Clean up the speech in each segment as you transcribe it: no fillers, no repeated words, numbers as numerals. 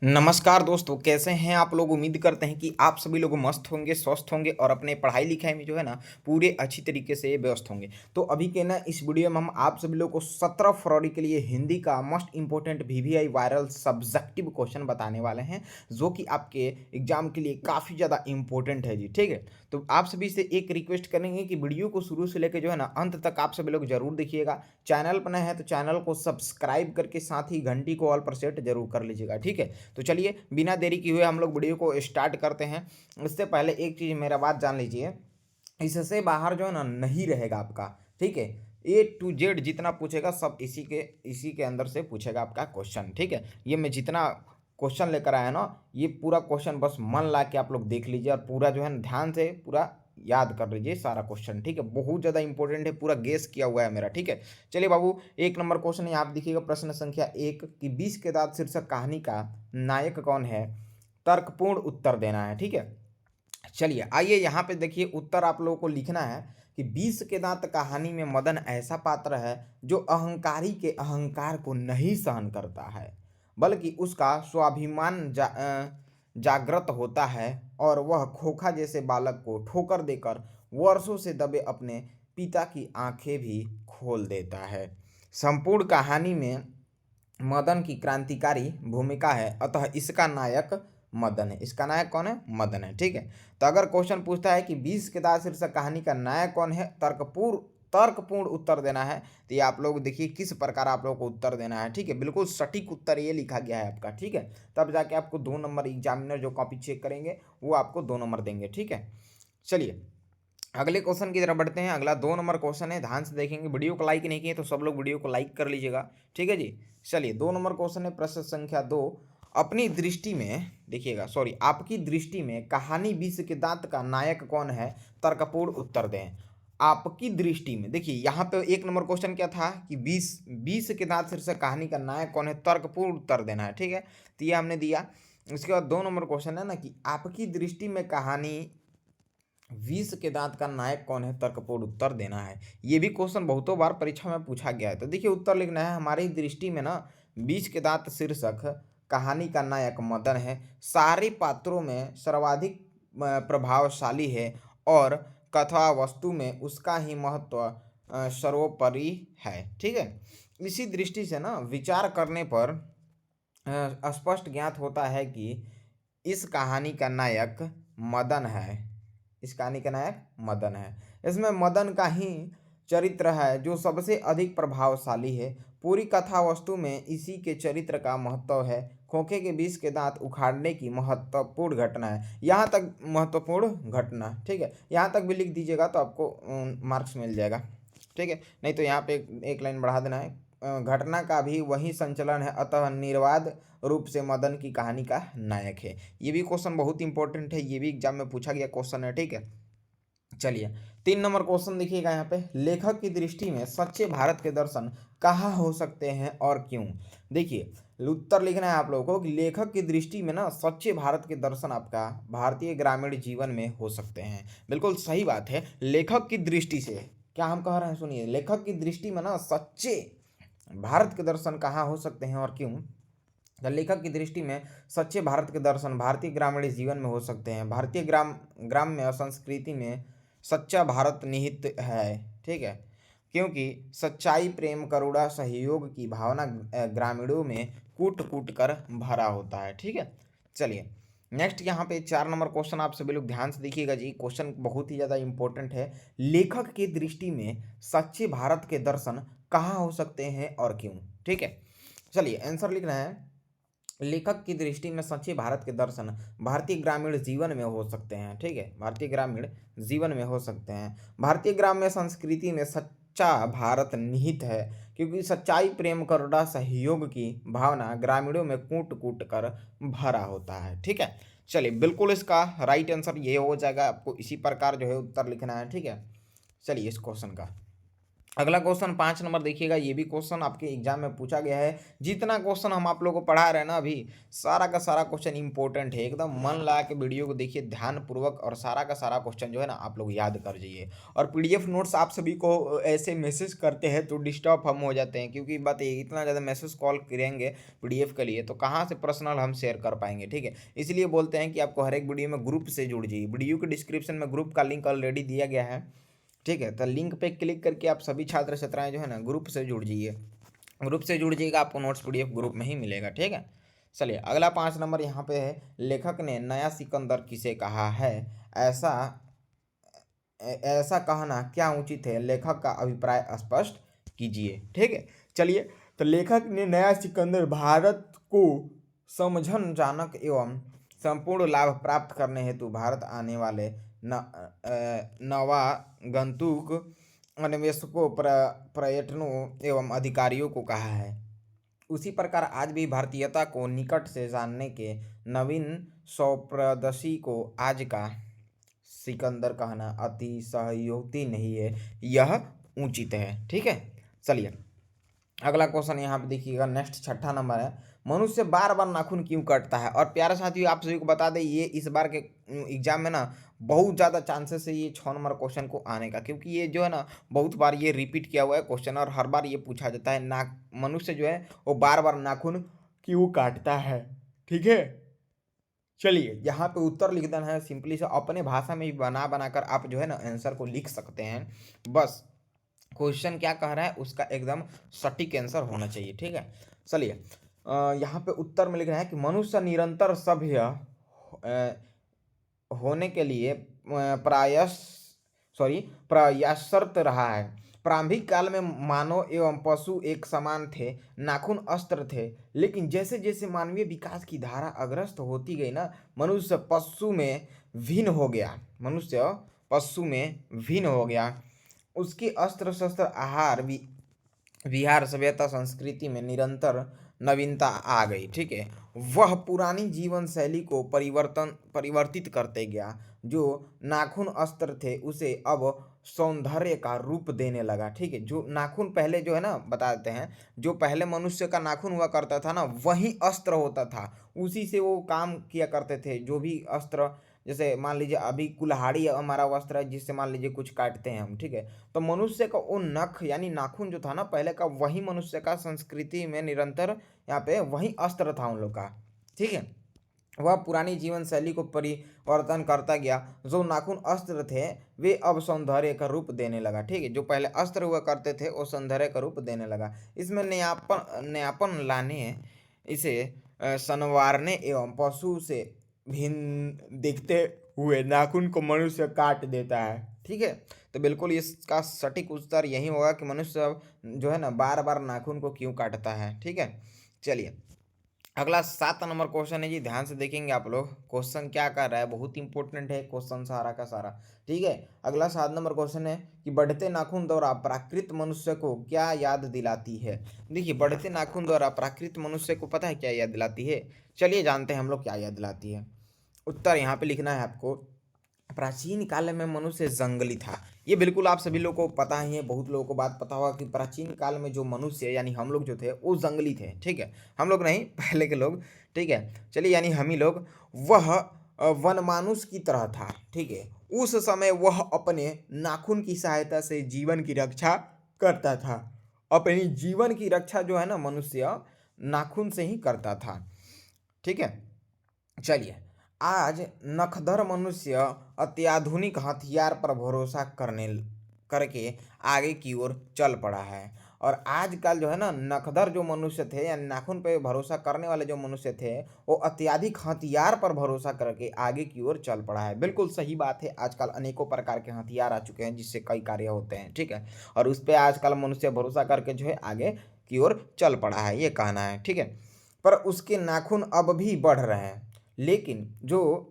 नमस्कार दोस्तों, कैसे हैं आप लोग। उम्मीद करते हैं कि आप सभी लोग मस्त होंगे, स्वस्थ होंगे और अपने पढ़ाई लिखाई में जो है ना पूरे अच्छी तरीके से व्यस्त होंगे। तो अभी के ना इस वीडियो में हम आप सभी लोग को 17 फरवरी के लिए हिंदी का most important VVI viral subjective question बताने वाले हैं, जो कि आपके एग्जाम के लिए काफ़ी ज़्यादा इंपॉर्टेंट है जी। ठीक है, तो आप सभी से एक रिक्वेस्ट करेंगे कि वीडियो को शुरू से लेकर जो है ना अंत तक आप सभी लोग जरूर देखिएगा। चैनल पर नए हैं तो चैनल को सब्सक्राइब करके साथ ही घंटी को ऑल पर सेट जरूर कर लीजिएगा। ठीक है, तो चलिए बिना देरी किए हुए हम लोग वीडियो को स्टार्ट करते हैं। इससे पहले एक चीज़ मेरा बात जान लीजिए, इससे बाहर जो है ना नहीं रहेगा आपका। ठीक है, A to Z जितना पूछेगा सब इसी के अंदर से पूछेगा आपका क्वेश्चन। ठीक है, ये मैं जितना क्वेश्चन लेकर आया ना, ये पूरा क्वेश्चन बस मन ला के आप लोग देख लीजिए और पूरा जो है ना ध्यान से पूरा याद कर लीजिए सारा क्वेश्चन। ठीक है, बहुत ज़्यादा इंपॉर्टेंट है, पूरा गेस किया हुआ है मेरा। ठीक है, चलिए बाबू, एक नंबर क्वेश्चन है, आप देखिएगा प्रश्न संख्या 1 कि 20 के दांत शीर्षक कहानी का नायक कौन है, तर्कपूर्ण उत्तर देना है। ठीक है, चलिए आइए यहाँ पे देखिए उत्तर आप लोगों को लिखना है कि 20 के दांत कहानी में मदन ऐसा पात्र है जो अहंकारी के अहंकार को नहीं सहन करता है, बल्कि उसका स्वाभिमान जागृत होता है और वह खोखा जैसे बालक को ठोकर देकर वर्षों से दबे अपने पिता की आंखें भी खोल देता है। संपूर्ण कहानी में मदन की क्रांतिकारी भूमिका है, अतः इसका नायक मदन है। इसका नायक कौन है? मदन है। ठीक है, तो अगर क्वेश्चन पूछता है कि 20 के दांत शीर्षक कहानी का नायक कौन है, तर्कपूर्ण उत्तर देना है, तो ये आप लोग देखिए किस प्रकार आप लोग को उत्तर देना है। ठीक है, बिल्कुल सटीक उत्तर ये लिखा गया है आपका। ठीक है, तब जाके आपको 2 नंबर एग्जामिनर जो कॉपी चेक करेंगे वो आपको 2 नंबर देंगे। ठीक है, चलिए अगले क्वेश्चन की तरफ बढ़ते हैं। अगला 2 नंबर क्वेश्चन है, ध्यान से देखेंगे। वीडियो को लाइक नहीं किए तो सब लोग वीडियो को लाइक कर लीजिएगा। ठीक है जी, चलिए 2 नंबर क्वेश्चन है, प्रश्न संख्या 2। अपनी दृष्टि में देखिएगा, सॉरी, आपकी दृष्टि में कहानी 20 के दांत का नायक कौन है, तर्कपूर्ण उत्तर दें। आपकी दृष्टि में देखिए, यहाँ पे 1 नंबर क्वेश्चन क्या था कि 20 के दांत शीर्षक कहानी का नायक कौन है, तर्कपूर्ण उत्तर देना है। ठीक है, तो ये हमने दिया। उसके बाद 2 नंबर क्वेश्चन है ना कि आपकी दृष्टि में कहानी 20 के दांत का नायक कौन है, तर्कपूर्ण उत्तर देना है। ये भी क्वेश्चन बहुतों बार परीक्षा में पूछा गया है। तो देखिए उत्तर लिखना है, हमारी दृष्टि में ना 20 के दांत शीर्षक कहानी का नायक मदन है, सारे पात्रों में सर्वाधिक प्रभावशाली है और कथा वस्तु में उसका ही महत्व सर्वोपरि है। ठीक है, इसी दृष्टि से ना विचार करने पर स्पष्ट ज्ञात होता है कि इस कहानी का नायक मदन है। इस कहानी का नायक मदन है। इसमें मदन का ही चरित्र है जो सबसे अधिक प्रभावशाली है। पूरी कथा वस्तु में इसी के चरित्र का महत्व है। खोखे के 20 के दांत उखाड़ने की महत्वपूर्ण घटना है। यहाँ तक महत्वपूर्ण घटना, ठीक है, यहाँ तक भी लिख दीजिएगा तो आपको मार्क्स मिल जाएगा। ठीक है, नहीं तो यहाँ पे एक लाइन बढ़ा देना है। घटना का भी वही संचलन है, अतः निर्वाद रूप से मदन की कहानी का नायक है। ये भी क्वेश्चन बहुत इंपॉर्टेंट है, ये भी एग्जाम में पूछा गया क्वेश्चन है। ठीक है, चलिए 3 नंबर क्वेश्चन देखिएगा। यहाँ पे लेखक की दृष्टि में सच्चे भारत के दर्शन कहाँ हो सकते हैं और क्यों। देखिए उत्तर लिखना है आप लोगों को कि लेखक की दृष्टि में ना सच्चे भारत के दर्शन आपका भारतीय ग्रामीण जीवन में हो सकते हैं। बिल्कुल सही बात है, लेखक की दृष्टि से क्या हम कह रहे हैं, सुनिए, लेखक की दृष्टि में ना सच्चे भारत के दर्शन कहाँ हो सकते हैं और क्यों। तो लेखक की दृष्टि में सच्चे भारत के दर्शन भारतीय ग्रामीण जीवन में हो सकते हैं। भारतीय ग्राम्य संस्कृति में सच्चा भारत निहित है। ठीक है, क्योंकि सच्चाई, प्रेम, करुणा, सहयोग की भावना ग्रामीणों में कूट कूट कर भरा होता है। ठीक है, चलिए नेक्स्ट यहाँ पे 4 नंबर क्वेश्चन आप सभी लोग ध्यान से देखिएगा जी। क्वेश्चन बहुत ही ज़्यादा इंपॉर्टेंट है। लेखक की दृष्टि में सच्चे भारत के दर्शन कहाँ हो सकते हैं और क्यों। ठीक है, चलिए आंसर लिखना है, लेखक की दृष्टि में सच्चे भारत के दर्शन भारतीय ग्रामीण जीवन में हो सकते हैं। ठीक है, भारतीय ग्रामीण जीवन में हो सकते हैं। भारतीय ग्राम्य संस्कृति में सच्चा भारत निहित है, क्योंकि सच्चाई, प्रेम, करुणा, सहयोग की भावना ग्रामीणों में कूट कूट कर भरा होता है। ठीक है, चलिए बिल्कुल इसका राइट आंसर ये हो जाएगा। आपको इसी प्रकार जो है उत्तर लिखना है। ठीक है, चलिए इस क्वेश्चन का अगला क्वेश्चन 5 नंबर देखिएगा, ये भी क्वेश्चन आपके एग्जाम में पूछा गया है। जितना क्वेश्चन हम आप लोगों को पढ़ा रहे हैं ना अभी, सारा का सारा क्वेश्चन इंपॉर्टेंट है। एकदम मन लगा के वीडियो को देखिए ध्यानपूर्वक, और सारा का सारा क्वेश्चन जो है ना आप लोग याद कर जाइए। और पीडीएफ नोट्स आप सभी को ऐसे मैसेज करते हैं तो डिस्टर्ब हम हो जाते हैं, क्योंकि बात ये इतना ज़्यादा मैसेज कॉल करेंगे पीडीएफ के लिए तो कहाँ से पर्सनल हम शेयर कर पाएंगे, ठीक है। इसलिए बोलते हैं कि आपको हर एक वीडियो में ग्रुप से जुड़ जाइए। वीडियो के डिस्क्रिप्शन में ग्रुप का लिंक ऑलरेडी दिया गया है, ठीक है। तो लिंक पे क्लिक करके आप सभी छात्र छात्राएं जो है ना ग्रुप से जुड़ जाइए। ग्रुप से जुड़ जाइएगा, आपको नोट्स पीडीएफ ग्रुप में ही मिलेगा, ठीक है। चलिए अगला 5 नंबर यहाँ पे है, लेखक ने नया सिकंदर किसे कहा है? ऐसा ऐसा कहना क्या उचित है? लेखक का अभिप्राय स्पष्ट कीजिए, ठीक है। चलिए, तो लेखक ने नया सिकंदर भारत को समझन जानक एवं संपूर्ण लाभ प्राप्त करने हेतु भारत आने वाले नवागंतुक अन्वेषकों, पर्यटकों एवं अधिकारियों को कहा है। उसी प्रकार आज भी भारतीयता को निकट से जानने के नवीन सौप्रदर्शी को आज का सिकंदर कहना अतिशयोक्ति नहीं है, यह उचित है, ठीक है। चलिए अगला क्वेश्चन यहाँ पे देखिएगा, नेक्स्ट 6ठा नंबर है, मनुष्य बार बार नाखून क्यों काटता है? और प्यारे साथियों आप सभी को बता दें, ये इस बार के एग्जाम में ना बहुत ज़्यादा चांसेस है ये 6 नंबर क्वेश्चन को आने का, क्योंकि ये जो है ना बहुत बार ये रिपीट किया हुआ है क्वेश्चन, और हर बार ये पूछा जाता है ना मनुष्य जो है वो बार बार नाखून क्यों काटता है, ठीक है। चलिए यहाँ पे उत्तर लिख देना है, सिंपली से अपने भाषा में भी बना बनाकर आप जो है ना आंसर को लिख सकते हैं। बस क्वेश्चन क्या कह रहा है उसका एकदम सटीक आंसर होना चाहिए, ठीक है। चलिए यहाँ पे उत्तर में लिख रहा है कि मनुष्य निरंतर सभ्य होने के लिए प्रयासरत रहा है। प्रारंभिक काल में मानव एवं पशु एक समान थे, नाखून अस्त्र थे, लेकिन जैसे जैसे मानवीय विकास की धारा अग्रस्त होती गई ना, मनुष्य पशु में भिन्न हो गया। उसकी अस्त्र शस्त्र आहार विहार सभ्यता संस्कृति में निरंतर नवीनता आ गई, ठीक है। वह पुरानी जीवन शैली को परिवर्तित करते गया। जो नाखून अस्त्र थे उसे अब सौंदर्य का रूप देने लगा, ठीक है। जो नाखून पहले जो है ना बता देते हैं, जो पहले मनुष्य का नाखून हुआ करता था ना वही अस्त्र होता था, उसी से वो काम किया करते थे। जो भी अस्त्र, जैसे मान लीजिए अभी कुल्हाड़ी हमारा वस्त्र है जिससे मान लीजिए कुछ काटते हैं हम, ठीक है। तो मनुष्य का वो नख यानी नाखून जो था ना पहले का, वही मनुष्य का संस्कृति में निरंतर यहाँ पे वही अस्त्र था उन लोग का, ठीक है। वह पुरानी जीवन शैली को परिवर्तन करता गया। जो नाखून अस्त्र थे वे अब सौंदर्य का रूप देने लगा, ठीक है। जो पहले अस्त्र हुआ करते थे वो सौंदर्य का रूप देने लगा। इसमें नयापन लाने, इसे संवारने एवं पशु से भिन्न देखते हुए नाखून को मनुष्य काट देता है, ठीक है। तो बिल्कुल इसका सटीक उत्तर यही होगा कि मनुष्य जो है ना बार बार नाखून को क्यों काटता है, ठीक है। चलिए अगला 7 नंबर क्वेश्चन है जी, ध्यान से देखेंगे आप लोग क्वेश्चन क्या कर रहा है, बहुत इंपॉर्टेंट है क्वेश्चन सारा का सारा, ठीक है। अगला 7 नंबर क्वेश्चन है कि बढ़ते नाखून द्वारा प्राकृत मनुष्य को क्या याद दिलाती है? देखिए बढ़ते नाखून द्वारा प्राकृत मनुष्य को पता है क्या याद दिलाती है? चलिए जानते हैं हम लोग क्या याद दिलाती है। उत्तर यहाँ पे लिखना है आपको, प्राचीन काल में मनुष्य जंगली था। ये बिल्कुल आप सभी लोगों को पता ही है, बहुत लोगों को बात पता होगा कि प्राचीन काल में जो मनुष्य यानी हम लोग जो थे वो जंगली थे, ठीक है। हम लोग नहीं, पहले के लोग, ठीक है। चलिए यानी हम ही लोग, वह वनमानुष की तरह था, ठीक है। उस समय वह अपने नाखून की सहायता से जीवन की रक्षा करता था। अपनी जीवन की रक्षा जो है ना मनुष्य नाखून से ही करता था, ठीक है। चलिए आज नखदर मनुष्य अत्याधुनिक हथियार पर भरोसा करने करके आगे की ओर चल पड़ा है। और आजकल जो है ना नखदर जो मनुष्य थे या नाखून पे भरोसा करने वाले जो मनुष्य थे वो अत्याधिक हथियार पर भरोसा करके आगे की ओर चल पड़ा है। बिल्कुल सही बात है, आजकल अनेकों प्रकार के हथियार आ चुके हैं जिससे कई कार्य होते हैं, ठीक है। और उस पर आजकल मनुष्य भरोसा करके जो है आगे की ओर चल पड़ा है, ये कहना है, ठीक है। पर उसके नाखून अब भी बढ़ रहे हैं, लेकिन जो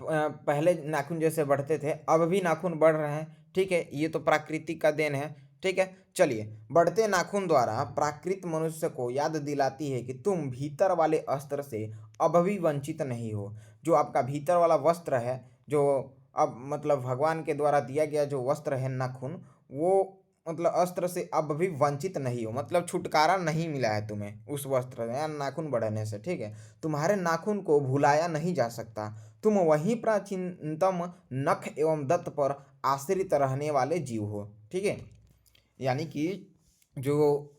पहले नाखून जैसे बढ़ते थे अब भी नाखून बढ़ रहे हैं, ठीक है। ये तो प्राकृतिक का देन है, ठीक है। चलिए बढ़ते नाखून द्वारा प्राकृत मनुष्य को याद दिलाती है कि तुम भीतर वाले अस्त्र से अब भी वंचित नहीं हो। जो आपका भीतर वाला वस्त्र है, जो अब मतलब भगवान के द्वारा दिया गया जो वस्त्र है नाखून, वो मतलब अस्त्र से अब भी वंचित नहीं हो, मतलब छुटकारा नहीं मिला है तुम्हें उस वस्त्र या नाखून बढ़ने से, ठीक है। तुम्हारे नाखून को भुलाया नहीं जा सकता। तुम वही प्राचीनतम नख एवं दंत पर आश्रित रहने वाले जीव हो, ठीक है। यानी कि जो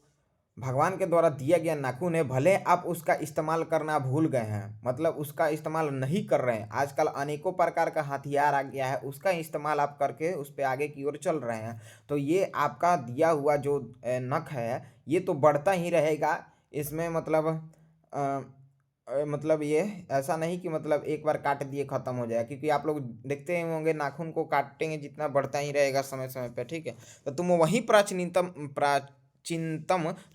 भगवान के द्वारा दिया गया नाखून है, भले आप उसका इस्तेमाल करना भूल गए हैं, मतलब उसका इस्तेमाल नहीं कर रहे हैं, आजकल अनेकों प्रकार का हथियार आ गया है, उसका इस्तेमाल आप करके उस पे आगे की ओर चल रहे हैं, तो ये आपका दिया हुआ जो नख है ये तो बढ़ता ही रहेगा। इसमें मतलब मतलब ये ऐसा नहीं कि मतलब एक बार काट दिए खत्म हो जाए, क्योंकि आप लोग देखते ही होंगे नाखून को काटेंगे जितना बढ़ता ही रहेगा समय समय पे, ठीक है। तो तुम वही प्राचीनतम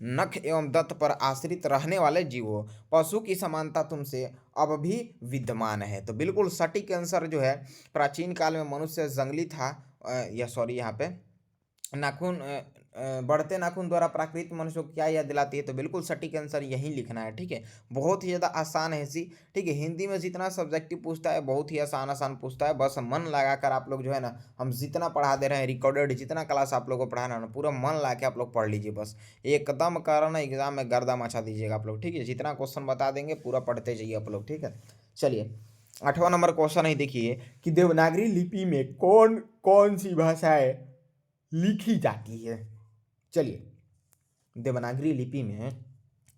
नख एवं दंत पर आश्रित रहने वाले जीव हो। पशु की समानता तुमसे अब भी विद्यमान है। तो बिल्कुल सटीक आंसर जो है, प्राचीन काल में मनुष्य जंगली था, या सॉरी यहाँ पे नाखून बढ़ते नाखून द्वारा प्राकृतिक मनुष्य को क्या याद दिलाती है, तो बिल्कुल सटीक आंसर यही लिखना है, ठीक है। बहुत ही ज़्यादा आसान है सी, ठीक है। हिंदी में जितना सब्जेक्टिव पूछता है बहुत ही आसान आसान पूछता है, बस मन लगाकर आप लोग जो है ना, हम जितना पढ़ा दे रहे हैं रिकॉर्डेड जितना क्लास आप लोग को पढ़ाना है ना, पूरा मन ला के आप लोग पढ़ लीजिए, बस एकदम करना एग्जाम में गर्दा मचा दीजिएगा आप लोग, ठीक है। जितना क्वेश्चन बता देंगे पूरा पढ़ते जाइए आप लोग, ठीक है। चलिए 8वां नंबर क्वेश्चन है, देखिए कि देवनागरी लिपि में कौन कौन सी भाषाएं लिखी जाती है। चलिए देवनागरी लिपि में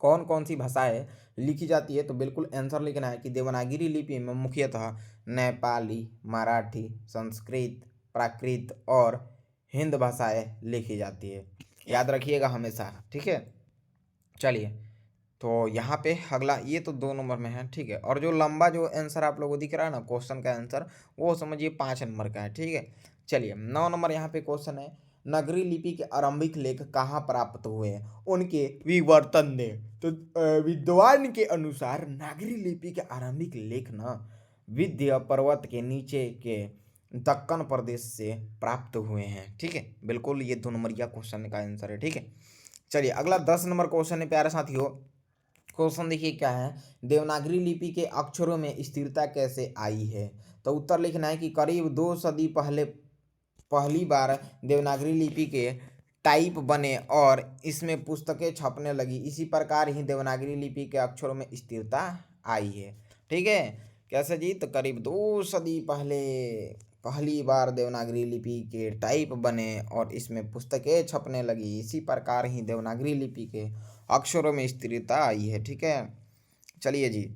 कौन कौन सी भाषाएं लिखी जाती है, तो बिल्कुल आंसर लिखना है कि देवनागरी लिपि में मुख्यतः नेपाली, मराठी, संस्कृत, प्राकृत और हिंद भाषाएं लिखी जाती है, याद रखिएगा हमेशा, ठीक है। चलिए तो यहाँ पे अगला, ये तो 2 नंबर में है, ठीक है। और जो लंबा जो आंसर आप लोगों को दिख रहा है ना क्वेश्चन का आंसर, वो समझिए 5 नंबर का है, ठीक है। चलिए 9 नंबर यहाँ पे क्वेश्चन है, नगरी लिपि के आरंभिक लेख कहाँ प्राप्त हुए हैं, उनके विवर्तन दे। तो विद्वान के अनुसार नागरी लिपि के आरंभिक लेख ना विंध्य पर्वत के नीचे के दक्कन प्रदेश से प्राप्त हुए हैं, ठीक है। बिल्कुल ये 2 नंबरिया क्वेश्चन का आंसर है, ठीक है। चलिए अगला 10 नंबर क्वेश्चन है प्यारे साथियों। क्वेश्चन देखिए क्या है, देवनागरी लिपि के अक्षरों में स्थिरता कैसे आई है। तो उत्तर लिखना है कि करीब 2 सदी पहले पहली बार देवनागरी लिपि के टाइप बने और इसमें पुस्तकें छपने लगी, इसी प्रकार ही देवनागरी लिपि के अक्षरों में स्थिरता आई है, ठीक है। कैसे जी, तो करीब 2 सदी पहले पहली बार देवनागरी लिपि के टाइप बने और इसमें पुस्तकें छपने लगी, इसी प्रकार ही देवनागरी लिपि के अक्षरों में स्थिरता आई है, ठीक है। चलिए जी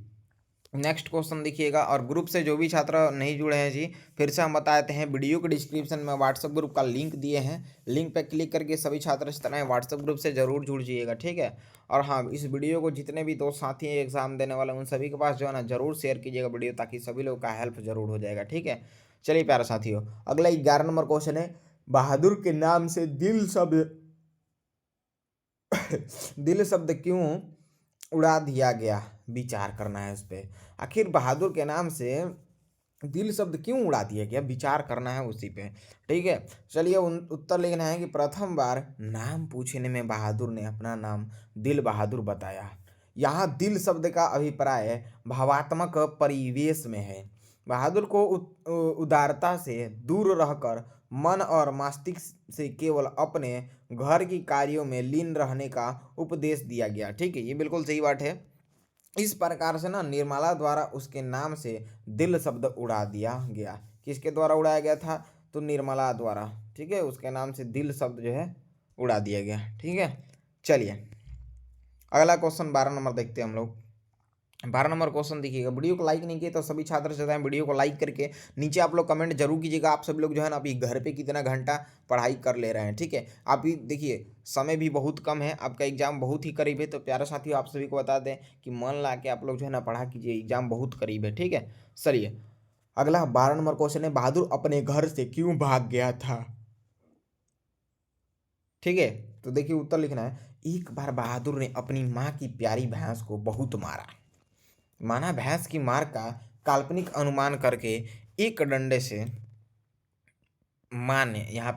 नेक्स्ट क्वेश्चन देखिएगा। और ग्रुप से जो भी छात्र नहीं जुड़े हैं जी, फिर से हम बता देते हैं, वीडियो के डिस्क्रिप्शन में व्हाट्सएप ग्रुप का लिंक दिए हैं, लिंक पे क्लिक करके सभी छात्र इस तरह व्हाट्सएप ग्रुप से जरूर जुड़ जाइएगा, ठीक है। और हाँ, इस वीडियो को जितने भी दोस्त साथी हैं एग्जाम देने वाले उन सभी के पास जो है ना जरूर शेयर कीजिएगा वीडियो, ताकि सभी लोग का हेल्प जरूर हो जाएगा, ठीक है। चलिए प्यारे साथियों, अगला 11 नंबर क्वेश्चन है, बहादुर के नाम से दिल शब्द दिल शब्द क्यों उड़ा दिया गया, विचार करना है इस पे। आखिर बहादुर के नाम से दिल शब्द क्यों उड़ा दिया गया, विचार करना है उसी पे, ठीक है। चलिए उत्तर लिखना है कि प्रथम बार नाम पूछने में बहादुर ने अपना नाम दिल बहादुर बताया। यहाँ दिल शब्द का अभिप्राय भावात्मक परिवेश में है। बहादुर को उदारता से दूर रहकर मन और मस्तिष्क से केवल अपने घर की कार्यों में लीन रहने का उपदेश दिया गया, ठीक है। ये बिल्कुल सही बात है। इस प्रकार से ना निर्मला द्वारा उसके नाम से दिल शब्द उड़ा दिया गया। किसके द्वारा उड़ाया गया था, तो निर्मला द्वारा, ठीक है। उसके नाम से दिल शब्द जो है उड़ा दिया गया, ठीक है। चलिए अगला क्वेश्चन 12 नंबर देखते हैं हम लोग। 12 नंबर क्वेश्चन देखिएगा, वीडियो को लाइक नहीं किए तो सभी छात्र चाहते हैं वीडियो को लाइक करके नीचे आप लोग कमेंट जरूर कीजिएगा, आप सभी लोग जो है ना अभी घर पे कितना घंटा पढ़ाई कर ले रहे हैं, ठीक है। आप भी देखिए समय भी बहुत कम है, आपका एग्जाम बहुत ही करीब है, तो प्यारे साथियों आप सभी को बता दें कि मन ला के आप लोग जो है ना पढ़ा कीजिए, एग्जाम बहुत करीब है, ठीक है। चलिए अगला 12 नंबर क्वेश्चन है, बहादुर अपने घर से क्यों भाग गया था, ठीक है। तो देखिए उत्तर लिखना है, एक बार बहादुर ने अपनी माँ की प्यारी भैंस को बहुत मारा। माना भैंस की मार का काल्पनिक अनुमान करके एक डंडे से माँ ने, यहाँ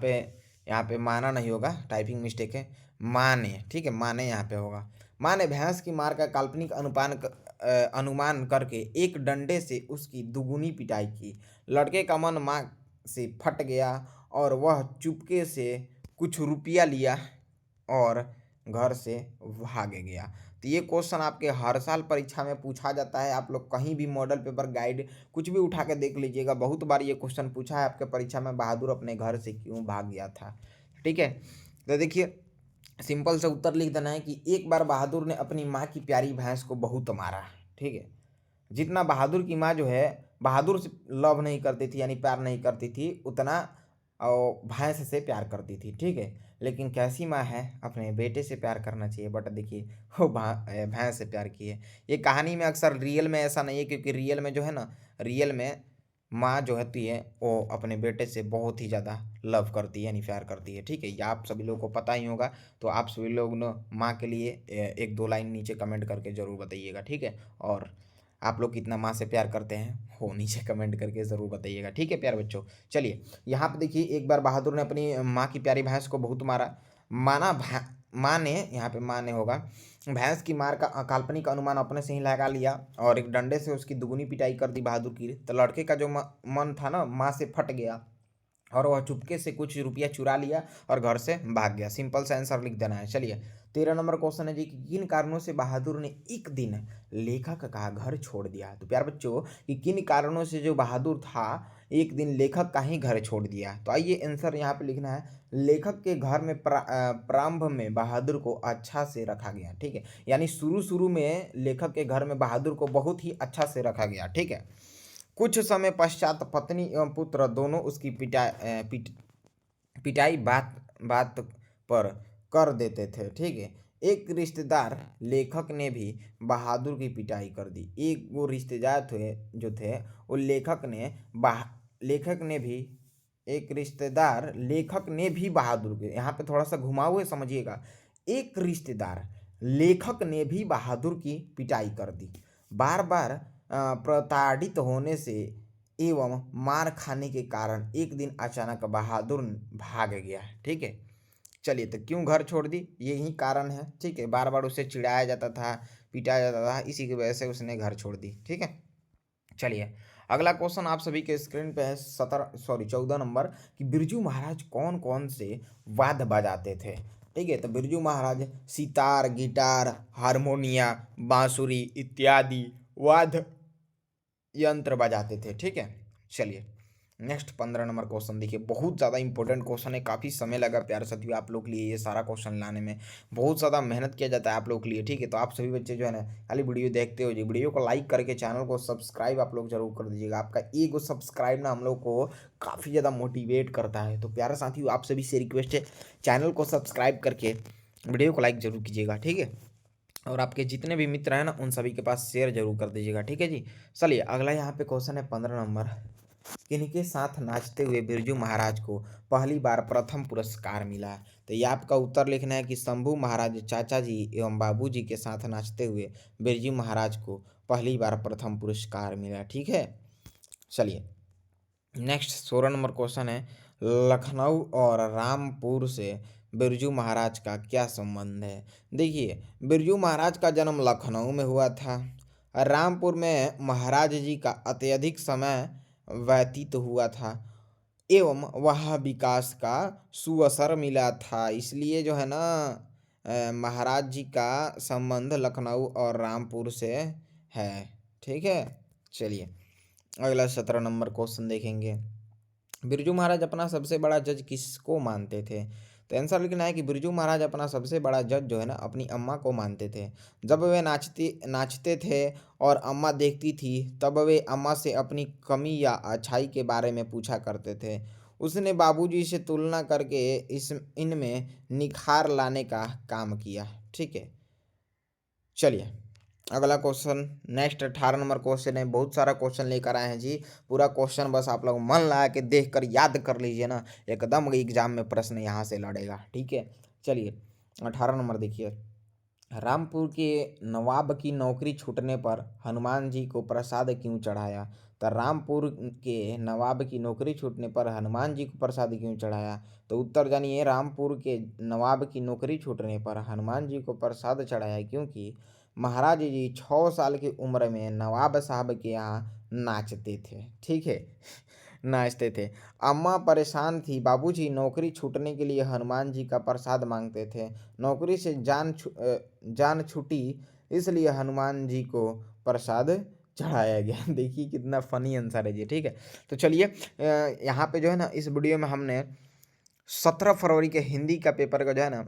पे माना नहीं होगा, टाइपिंग मिस्टेक है, माँ ने, ठीक है, माँ ने यहाँ पे होगा। माँ ने भैंस की मार का काल्पनिक अनुमान करके एक डंडे से उसकी दुगुनी पिटाई की। लड़के का मन माँ से फट गया और वह चुपके से कुछ रुपया लिया और घर से भाग गया। तो ये क्वेश्चन आपके हर साल परीक्षा में पूछा जाता है। आप लोग कहीं भी मॉडल पेपर गाइड कुछ भी उठा के देख लीजिएगा, बहुत बार ये क्वेश्चन पूछा है आपके परीक्षा में, बहादुर अपने घर से क्यों भाग गया था। ठीक है, तो देखिए सिंपल से उत्तर लिख देना है कि एक बार बहादुर ने अपनी माँ की प्यारी भैंस को बहुत मारा। ठीक है, जितना बहादुर की माँ जो है बहादुर से लव नहीं करती थी, यानी प्यार नहीं करती थी, उतना भैंस से प्यार करती थी। ठीक है, लेकिन कैसी माँ है, अपने बेटे से प्यार करना चाहिए, बट देखिए वो भैंस से प्यार की है। ये कहानी में अक्सर रियल में ऐसा नहीं है, क्योंकि रियल में जो है ना, रियल में माँ जो होती है वो अपने बेटे से बहुत ही ज़्यादा लव करती है, यानी प्यार करती है। ठीक है, ये आप सभी लोगों को पता ही होगा। तो आप सभी लोग ना माँ के लिए एक दो लाइन नीचे कमेंट करके ज़रूर बताइएगा। ठीक है, और आप लोग कितना माँ से प्यार करते हैं वो नीचे कमेंट करके ज़रूर बताइएगा। ठीक है प्यारे बच्चों, चलिए यहाँ पे देखिए, एक बार बहादुर ने अपनी माँ की प्यारी भैंस को बहुत मारा। माँ ने, यहाँ पे माँ ने होगा, भैंस की मार का काल्पनिक अनुमान अपने से ही लगा लिया और एक डंडे से उसकी दुगनी पिटाई कर दी बहादुर की। तो लड़के का जो मन था ना, माँ से फट गया और वह चुपके से कुछ रुपया चुरा लिया और घर से भाग गया। सिंपल सा आंसर लिख देना है। चलिए 13 नंबर क्वेश्चन है जी कि किन कारणों से बहादुर ने एक दिन लेखक का घर छोड़ दिया। तो प्यार बच्चों, कि किन कारणों से जो बहादुर था एक दिन लेखक का ही घर छोड़ दिया। तो आइए आंसर यहाँ पे लिखना है, लेखक के घर में प्रारंभ में बहादुर को अच्छा से रखा गया। ठीक है, यानी शुरू शुरू में लेखक के घर में बहादुर को बहुत ही अच्छा से रखा गया। ठीक है, कुछ समय पश्चात पत्नी एवं पुत्र दोनों उसकी पिटाई बात बात पर कर देते थे। ठीक है, एक रिश्तेदार लेखक ने भी बहादुर की पिटाई कर दी। एक वो रिश्तेदार थे जो थे, वो लेखक ने भी एक रिश्तेदार लेखक ने भी बहादुर के, यहाँ पे थोड़ा सा घुमा हुए समझिएगा, एक रिश्तेदार लेखक ने भी बहादुर की पिटाई कर दी। बार बार प्रताड़ित होने से एवं मार खाने के कारण एक दिन अचानक बहादुर भाग गया। ठीक है, चलिए तो क्यों घर छोड़ दी, यही कारण है। ठीक है, बार बार उसे चिढ़ाया जाता था, पिटाया जाता था, इसी की वजह से उसने घर छोड़ दी। ठीक है, चलिए अगला क्वेश्चन आप सभी के स्क्रीन पे है 14 नंबर, कि बिरजू महाराज कौन कौन से वाद्य बजाते थे। ठीक है, तो बिरजू महाराज सितार, गिटार, हारमोनिया, बांसुरी इत्यादि वाद्य यंत्र बजाते थे। ठीक है, चलिए नेक्स्ट 15 नंबर क्वेश्चन देखिए, बहुत ज़्यादा इंपॉर्टेंट क्वेश्चन है, काफ़ी समय लगा प्यारे साथियों आप लोग के लिए ये सारा क्वेश्चन लाने में, बहुत ज़्यादा मेहनत किया जाता है आप लोग के लिए। ठीक है, तो आप सभी बच्चे जो है ना खाली वीडियो देखते हो जी, वीडियो को लाइक करके चैनल को सब्सक्राइब आप लोग जरूर कर दीजिएगा। आपका एक सब्सक्राइब ना हम लोग को काफ़ी ज़्यादा मोटिवेट करता है। तो प्यारे साथियों आप सभी से रिक्वेस्ट है, चैनल को सब्सक्राइब करके वीडियो को लाइक जरूर कीजिएगा। ठीक है, और आपके जितने भी मित्र हैं ना उन सभी के पास शेयर जरूर कर दीजिएगा। ठीक है जी, चलिए अगला यहाँ पे क्वेश्चन है 15 नंबर, किनके साथ नाचते हुए बिरजू महाराज को पहली बार प्रथम पुरस्कार मिला। तो ये आपका उत्तर लिखना है कि शंभू महाराज चाचा जी एवं बाबू जी के साथ नाचते हुए बिरजू महाराज को पहली बार प्रथम पुरस्कार मिला। ठीक है, चलिए नेक्स्ट 16 नंबर क्वेश्चन है, लखनऊ और रामपुर से बिरजू महाराज का क्या संबंध है। देखिए बिरजू महाराज का जन्म लखनऊ में हुआ था, रामपुर में महाराज जी का अत्यधिक समय व्यतीत हुआ था एवं वह विकास का सुअवसर मिला था, इसलिए जो है ना महाराज जी का संबंध लखनऊ और रामपुर से है। ठीक है, चलिए अगला 17 नंबर क्वेश्चन देखेंगे, बिरजू महाराज अपना सबसे बड़ा जज किसको मानते थे। तो आंसर लिखना है कि बिरजू महाराज अपना सबसे बड़ा जज जो है ना अपनी अम्मा को मानते थे। जब वे नाचते थे और अम्मा देखती थी तब वे अम्मा से अपनी कमी या अच्छाई के बारे में पूछा करते थे। उसने बाबूजी से तुलना करके इनमें निखार लाने का काम किया। ठीक है, चलिए अगला क्वेश्चन नेक्स्ट 18 नंबर क्वेश्चन है, बहुत सारा क्वेश्चन लेकर आए हैं जी, पूरा क्वेश्चन बस आप लोग मन लगा के देख कर याद कर लीजिए ना, एकदम एग्जाम में प्रश्न यहाँ से लड़ेगा। ठीक है, चलिए 18 नंबर देखिए, रामपुर के नवाब की नौकरी छूटने पर हनुमान जी को प्रसाद क्यों चढ़ाया। तो रामपुर के नवाब की नौकरी छूटने पर हनुमान जी को प्रसाद क्यों चढ़ाया। तो उत्तर जानिए, रामपुर के नवाब की नौकरी छूटने पर हनुमान जी को प्रसाद चढ़ाया क्योंकि महाराज जी 6 साल की उम्र में नवाब साहब के यहाँ नाचते थे। ठीक है, नाचते थे। अम्मा परेशान थी, बाबूजी नौकरी छूटने के लिए हनुमान जी का प्रसाद मांगते थे। नौकरी से जान छूटी, इसलिए हनुमान जी को प्रसाद चढ़ाया गया। देखिए कितना फ़नी आंसर है ये, ठीक है। तो चलिए यहाँ पे जो है ना इस वीडियो में हमने 17 फरवरी के हिंदी का पेपर का जो है ना,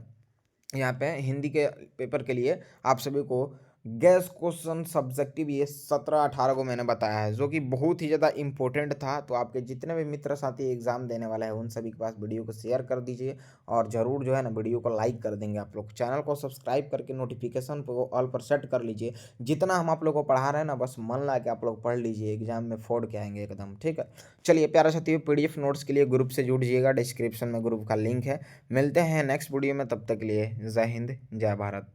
यहाँ पे हिंदी के पेपर के लिए आप सभी को गैस क्वेश्चन सब्जेक्टिव ये 17-18 को मैंने बताया है, जो कि बहुत ही ज़्यादा इंपॉर्टेंट था। तो आपके जितने भी मित्र साथी एग्जाम देने वाले हैं उन सभी के पास वीडियो को शेयर कर दीजिए, और ज़रूर जो है ना वीडियो को लाइक कर देंगे आप लोग। चैनल को सब्सक्राइब करके नोटिफिकेशन को ऑल पर सेट कर लीजिए। जितना हम आप लोग को पढ़ा रहे हैं ना, बस मन ला के आप लोग पढ़ लीजिए, एग्जाम में फोड़ के आएंगे एकदम, ठीक है। चलिए प्यारे साथियों, PDF नोट्स के लिए ग्रुप से जुड़ जाइएगा, डिस्क्रिप्शन में ग्रुप का लिंक है। मिलते हैं नेक्स्ट वीडियो में, तब तक के लिए जय हिंद, जय भारत।